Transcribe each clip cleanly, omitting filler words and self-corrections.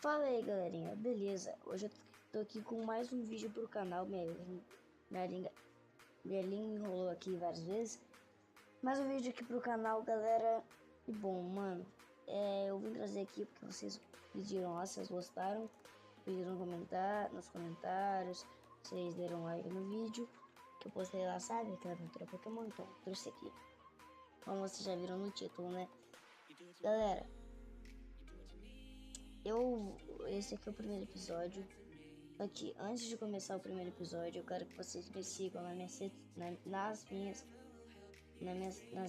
Fala aí galerinha, beleza? Hoje eu tô aqui com mais um vídeo pro canal. Minha língua enrolou aqui várias vezes. Mais um vídeo aqui pro canal, galera. E bom, mano, eu vim trazer aqui porque vocês pediram lá, vocês gostaram. Pediram nos comentários, vocês deram like no vídeo que eu postei lá, sabe? Aquela aventura Pokémon, então eu trouxe aqui. Como vocês já viram no título, né? Galera, esse aqui é o primeiro episódio. Aqui, antes de começar o primeiro episódio, eu quero que vocês me sigam nas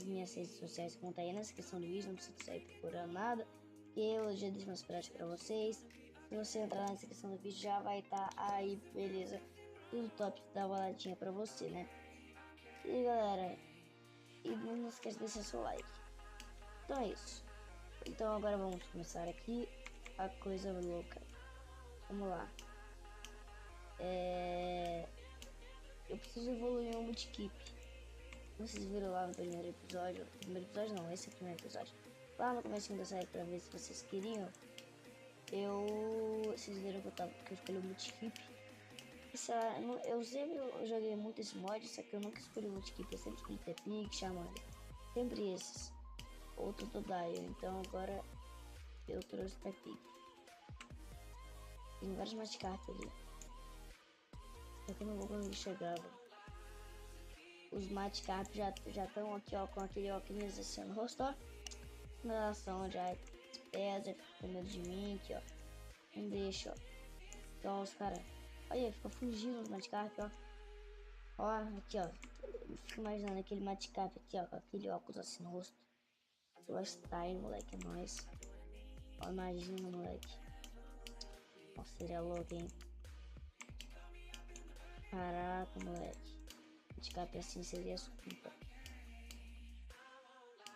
minhas redes sociais, que vão estar aí na descrição do vídeo, não precisa sair procurando nada, que eu já deixo meus práticos pra vocês. Se você entrar na descrição do vídeo, já vai estar aí, beleza? Tudo top, dá uma olhadinha pra você, né? E galera, não esquece de deixar seu like. Então é isso. Então agora vamos começar aqui a coisa louca. Vamos lá. Eu preciso evoluir meu Mudkip. Vocês viram lá no primeiro episódio. Não, esse é o primeiro episódio. Lá no começo da série, pra ver se vocês queriam. Vocês viram que eu escolhi o Mudkip. Eu sempre joguei muito esse mod, só que eu nunca escolhi o Mudkip. Eu sempre escolhi Tepic, Charmander. Sempre esses. Ou Totodile. Então agora eu trouxe Tepic. Tem vários Magikarp ali. Só que eu não vou conseguir chegar, velho. Os Magikarp já estão aqui, ó, com aquele óculos assim no rosto, ó. Relação já pesa, fica com medo de mim aqui, ó. Não deixa, ó. Então os caras, olha, fica fugindo os Magikarp, ó. Ó, aqui, ó. Fica imaginando aquele Magikarp aqui, ó, com aquele óculos assim no rosto. Sua style, moleque, é nóis. Ó, imagina, moleque. Nossa, seria louco, hein? Caraca, moleque. Magikarp assim seria super.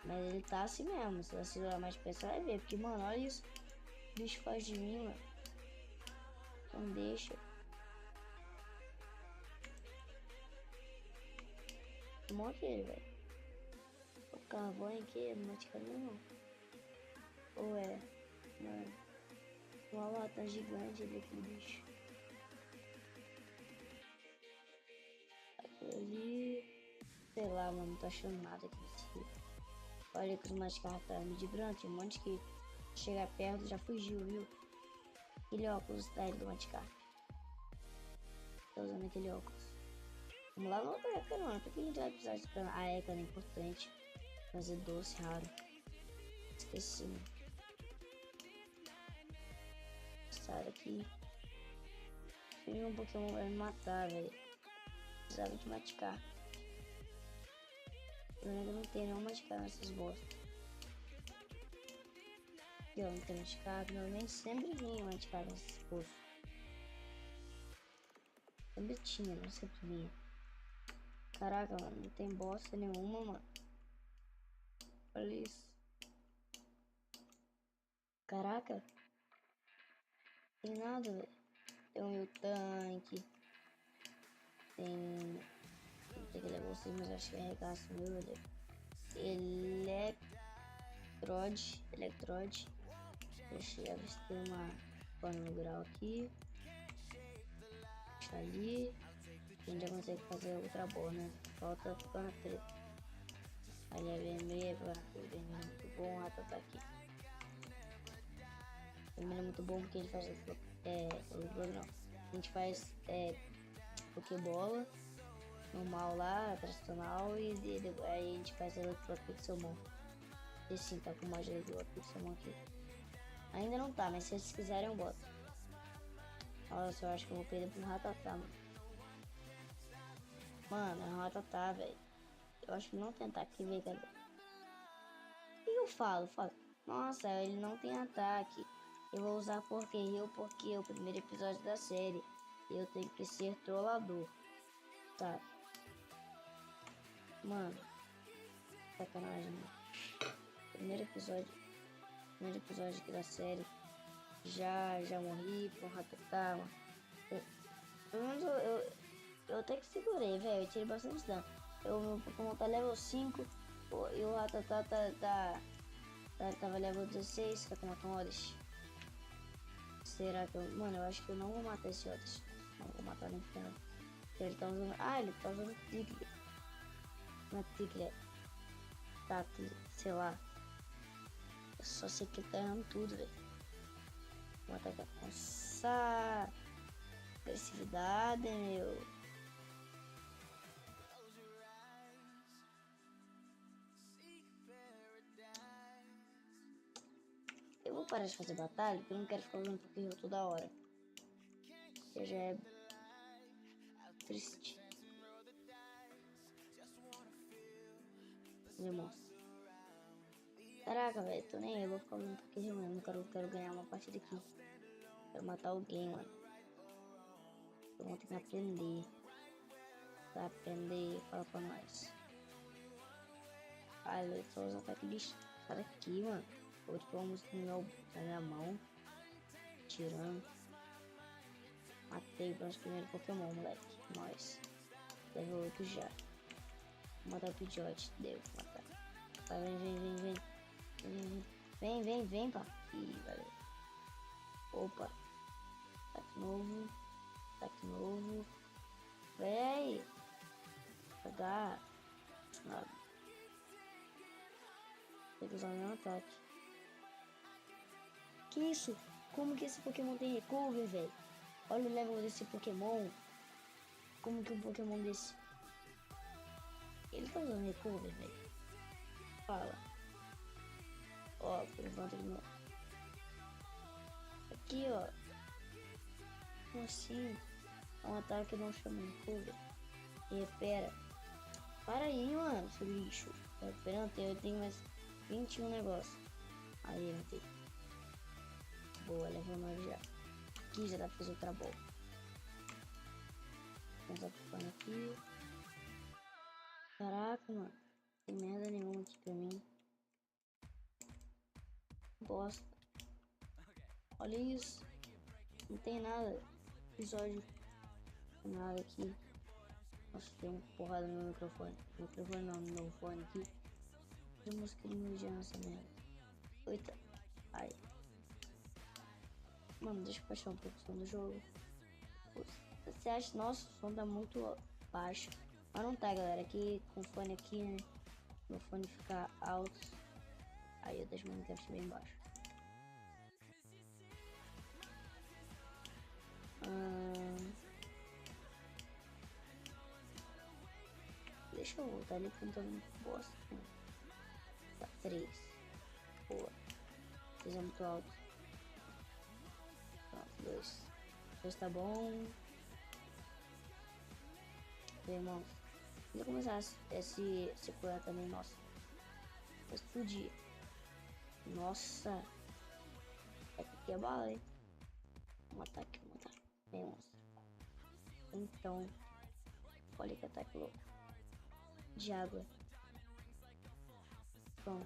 Mas ele tá assim mesmo. Se você olhar mais perto, você vai ver. Porque, mano, olha isso. O bicho faz de mim, mano. Não deixa. Morre ele, velho. O carvão aqui não machuca não. Ou é? Mano. Uma lata gigante ali, aquele bicho. Aquilo ali. Sei lá, mano. Não tô achando nada aqui nesse filme. Olha que os Magikarp tá de branco. Tem um monte que chega perto já fugiu, viu? Aquele óculos style do Magikarp. Tô usando aquele óculos. Vamos lá no outro época, mano. Por que a gente vai precisar de cana? Ah, é cana importante. Fazer doce raro. Esqueci, mano. Sai daqui. Se um Pokémon vai me matar, velho. Precisava de Magikarp. Eu ainda não tenho nenhum Magikarp nessas bostas. Aqui, ó, não tem Magikarp. Normalmente sempre vinha Magikarp nesses poços. Sempre tinha, não sempre vinha. Caraca, mano, não tem bosta nenhuma, mano. Olha isso. Caraca. Tem nada, velho. Tem o meu tanque. Tem que levar vocês, mas acho que é arregaço meu, velho. Electrode. Deixa eu ver se tem uma pano no grau aqui. Deixa ali. A gente já consegue fazer outra boa, né? Falta pano preto. Aí é vermelho, pano preto, vermelho é muito bom. Ah, tá aqui. Vermelho é muito bom porque ele faz não. A gente faz Pokébola normal lá, tradicional, e aí a gente faz ele pro Pixelmon. E sim, tá com mais do Pixelmon aqui. Ainda não tá, mas se vocês quiserem eu boto. Nossa, eu acho que eu vou perder pro Rattata, mano. Mano, é um Rattata, velho. Eu acho que não tem ataque, vê, cara. O que eu falo? Nossa, ele não tem ataque. Eu vou usar porque é o primeiro episódio da série. Eu tenho que ser trollador. Tá. Mano. Sacanagem, mano. Primeiro episódio aqui da série. Já morri por Rattata, mano. Pelo menos eu até que segurei, velho. Eu tirei bastante dano. Meu Pokémon tá level 5. E o Rattata tava level 16. Tá com uma Oddish. Será que eu... Mano, eu acho que eu não vou matar esse outro. Não vou matar nem final. Ele tá usando... Ah, ele tá usando Tigre. Não é Tigre. Tá, sei lá. Eu só sei que ele tá errando tudo, velho. Vou atacar. Nossa! Agressividade, meu. Eu vou parar de fazer batalha, porque eu não quero ficar usando Pokémon toda hora. Eu já é triste. Demonstra. Caraca, velho, tô nem aí, eu vou ficar usando Pokémon, mano. Quero ganhar uma partida aqui. Quero matar alguém, mano. Eu vou ter que aprender. Pra aprender, fala pra nós. Ah, eu tô usando ataque de... Sai daqui, mano. Vou te pôr uma música na minha mão. Tirando. Matei o nosso primeiro Pokémon, moleque. Nós. Level 8 já. Vou matar o Pidgeot. Devo matar. Vai, vem, pá. Ih, valeu. Opa. Ataque novo. Ataque novo. Véi. Pegar. Nada. Tem que usar o meu ataque. Que isso? Como que esse Pokémon tem recover, velho? Olha o level desse Pokémon. Como que um Pokémon desse... Ele tá usando recover, velho. Fala. Ó, por enquanto ele não... Aqui, ó. Como assim? É um ataque que não chama recover. E repera. Para aí, mano, seu lixo. Tá esperando? Eu tenho mais 21 negócios. Aí, eu tenho. Boa, level 9 já. Aqui já dá pra fazer outra bola. Vamos aplicando aqui. Caraca, mano. Não tem merda nenhuma aqui pra mim. Bosta. Olha isso. Não tem nada. Episódio. Não tem nada aqui. Nossa, tem uma porrada no meu microfone. Microfone não, no meu fone aqui. Tem música de mídia nessa merda. Eita. Ai. Mano, deixa eu baixar um pouco o som do jogo. Você acha, nossa, o som tá muito baixo. Mas não tá, galera. Aqui com o fone aqui, né? Meu fone fica alto. Aí eu deixo o Minecraft bem baixo. Deixa eu voltar ali porque eu não tô muito bosta. Tá, 3. Boa. 3 é muito alto. Pronto, 2. 2 tá bom. Bem, irmão. Vou começar esse curar também, nossa. Vai explodir. Nossa. Aqui é bala, hein? Vamos matar aqui, vamos matar. Bem, monstro. Então. Olha que ataque louco. De água. Toma.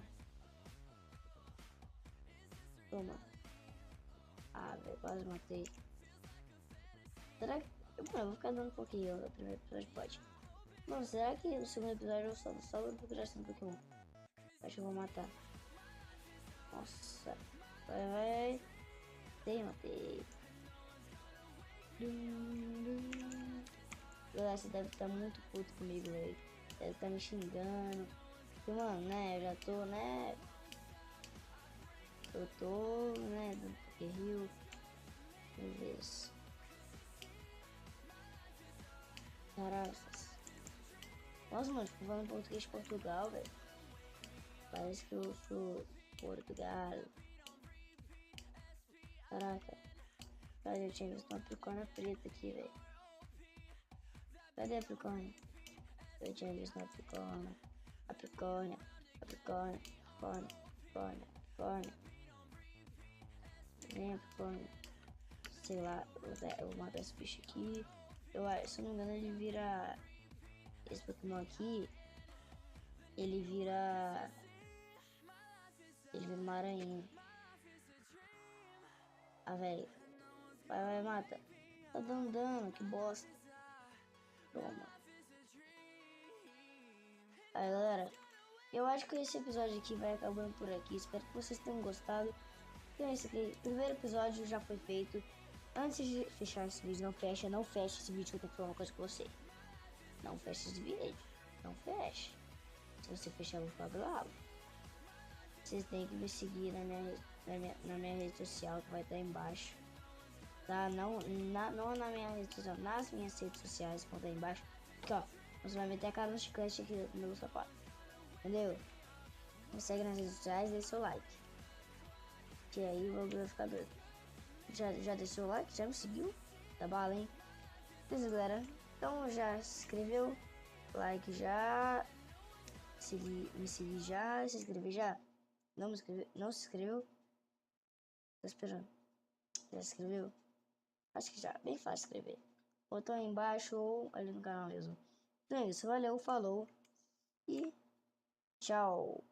Toma. Ah, velho, quase matei. Será que... Mano, eu vou ficar dando um pouquinho no primeiro episódio, pode. Mano, será que no segundo episódio eu só vou procurar esse Pokémon? Acho que eu vou matar. Nossa. Vai. Matei. Galera, você deve estar muito puto comigo, velho. Deve estar me xingando. Porque, mano, né, eu já tô, né... Eu tô, né, dando Pokério. Beleza. Caraças. Nossa, mano, fico falando português de Portugal, velho. Parece que eu sou Portugal. Caraca. Cadê? Eu tinha visto uma picona preta aqui, velho. Cadê a picona? Eu tinha visto uma picona. A picona. Vem a picona. Sei lá, eu vou matar esse bicho aqui. Eu acho, se eu não me engano, ele vira... Esse Pokémon aqui, ele vira Maranhão. Ah, velho. Vai, mata. Tá dando dano, que bosta. Toma. Aí, galera. Eu acho que esse episódio aqui vai acabando por aqui. Espero que vocês tenham gostado. Então é isso aqui. O primeiro episódio já foi feito. Antes de fechar esse vídeo, não feche esse vídeo que eu tenho que falar uma coisa com você. Não feche esse vídeo. Não feche. Se você fechar, eu vou ficar bravo. Vocês têm que me seguir na minha rede social, que vai estar embaixo. Tá? Não na minha rede social, nas minhas redes sociais, que vão estar embaixo. Aqui, ó. Você vai meter a cara no chiclete aqui no meu sapato. Entendeu? Me segue nas redes sociais, deixa seu like. Que aí o bagulho vai ficar doido. Já deixou o like? Já me seguiu? Tá bala, hein? Beleza, galera. Então já se inscreveu? Like já. Me seguir já. Se inscrever já? Não se inscreveu? Tô esperando. Já se inscreveu? Acho que já. Bem fácil escrever. Botão aí embaixo ou ali no canal mesmo. Então é isso. Valeu, falou. E tchau.